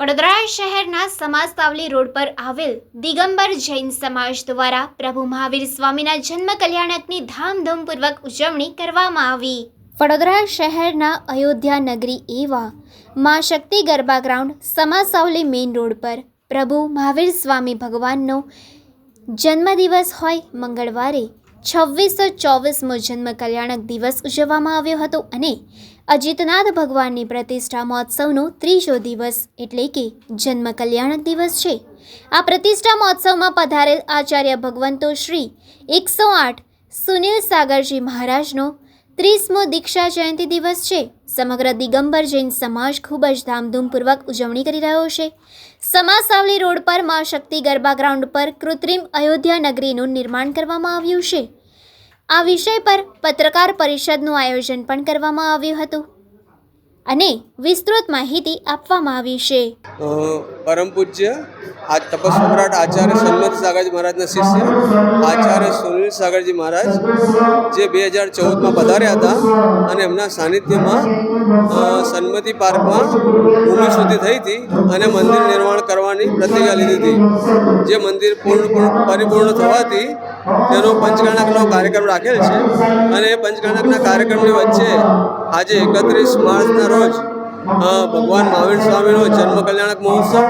વડોદરા શહેરના સમાજ સાવલી રોડ પર આવેલ દિગંબર જૈન સમાજ દ્વારા પ્રભુ મહાવીર સ્વામીના જન્મ કલ્યાણકની ધામધૂમપૂર્વક ઉજવણી કરવામાં આવી। વડોદરા શહેરના અયોધ્યા નગરી એવા મા શક્તિ ગરબા ગ્રાઉન્ડ સમાજ સાવલી મેઇન રોડ પર પ્રભુ મહાવીર સ્વામી ભગવાનનો જન્મદિવસ હોય મંગળવારે 2624મો જન્મ કલ્યાણક દિવસ ઉજવવામાં આવ્યો હતો અને અજીતનાથ ભગવાનની પ્રતિષ્ઠા મહોત્સવનો ત્રીજો દિવસ એટલે કે જન્મ કલ્યાણક દિવસ છે। આ પ્રતિષ્ઠા મહોત્સવમાં પધારેલ આચાર્ય ભગવંતો શ્રી 108 સુનિલ સાગરજી મહારાજનો 30મો દીક્ષા જયંતિ દિવસ છે। સમગ્ર દિગંબર જૈન સમાજ ખૂબ જ ધામધૂમપૂર્વક ઉજવણી કરી રહ્યો છે। સમાજ સાવલી રોડ પર મા શક્તિ ગરબા ગ્રાઉન્ડ પર કૃત્રિમ અયોધ્યા નગરીનું નિર્માણ કરવામાં આવ્યું છે। આ વિષય પર પત્રકાર પરિષદનું આયોજન પણ કરવામાં આવ્યું હતું અને વિસ્તૃત માહિતી આપવામાં આવી છે। પરમ પૂજ્ય આ તપસ્વમ્રાટ આચાર્ય સન્મત સાગરજી મહારાજના શિષ્ય આચાર્ય સુનિલ સાગરજી મહારાજ જે 2014માં પધાર્યા હતા અને એમના સાનિધ્યમાં સન્મતિ પાર્કમાં ભૂમિ શુદ્ધિ થઈ હતી અને મંદિર નિર્માણ કરવાની પ્રતિજ્ઞા લીધી હતી। જે મંદિર પરિપૂર્ણ થવાથી તેનો પંચકર્ણકનો કાર્યક્રમ રાખેલ છે અને એ પંચકર્ણકના કાર્યક્રમની વચ્ચે આજે 31 માર્ચના રોજ ભગવાન મહાવીર સ્વામીનો જન્મ કલ્યાણક મહોત્સવ,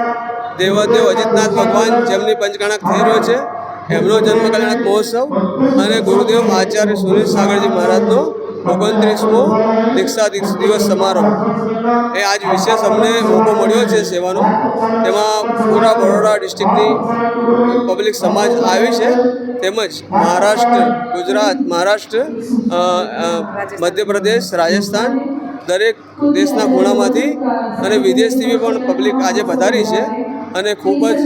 દેવાદેવ અજીતનાથ ભગવાન જેમની પંચકર્ણક થઈ રહ્યો છે એમનો જન્મ કલ્યાણક મહોત્સવ અને ગુરુદેવ આચાર્ય સુનિલ સાગરજી મહારાજનો 29મો દીક્ષા દિવસ સમારોહ એ આજ વિશેષ અમને મોકો મળ્યો છે સેવાનો। તેમાં પૂરા બરોડા ડિસ્ટ્રિક્ટની પબ્લિક સમાજ આવી છે તેમજ મહારાષ્ટ્ર, ગુજરાત, મહારાષ્ટ્ર, મધ્યપ્રદેશ, રાજસ્થાન દરેક દેશના ખૂણામાંથી અને વિદેશથી પણ પબ્લિક આજે પધારી છે અને ખૂબ જ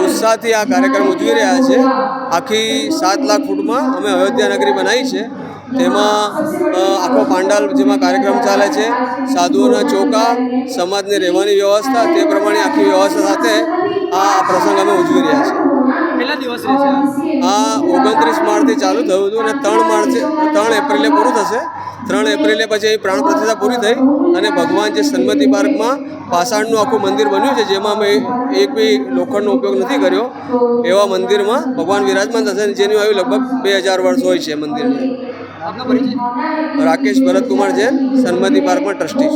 ઉત્સાહથી આ કાર્યક્રમ ઉજવી રહ્યા છે। આખી 7 લાખ ફૂટમાં અમે અયોધ્યા નગરી બનાવી છે। તેમાં આખો પાંડાલ જેમાં કાર્યક્રમ ચાલે છે, સાધુઓના ચોકા, સમાજની રહેવાની વ્યવસ્થા, તે પ્રમાણે આખી વ્યવસ્થા સાથે આ પ્રસંગ અમે ઉજવી રહ્યા છીએ। કેટલા દિવસ રહેશે આ 29 માર્ચથી ચાલુ થયું હતું અને 3 એપ્રિલે પૂરું થશે। 3 એપ્રિલે પછી અહીં પ્રાણ પ્રતિષ્ઠા પૂરી થઈ અને ભગવાન જે સન્મતિ પાર્કમાં પાષાણનું આખું મંદિર બન્યું છે જેમાં અમે એક બી લોખંડનો ઉપયોગ નથી કર્યો એવા મંદિરમાં ભગવાન વિરાજમાન થશે જેની આયુ લગભગ 2000 વર્ષ હોય છે મંદિરની। આપનો પરિચય? રાકેશ ભરત કુમાર જૈન, સન્મતિ પાર્કમાં ટ્રસ્ટી।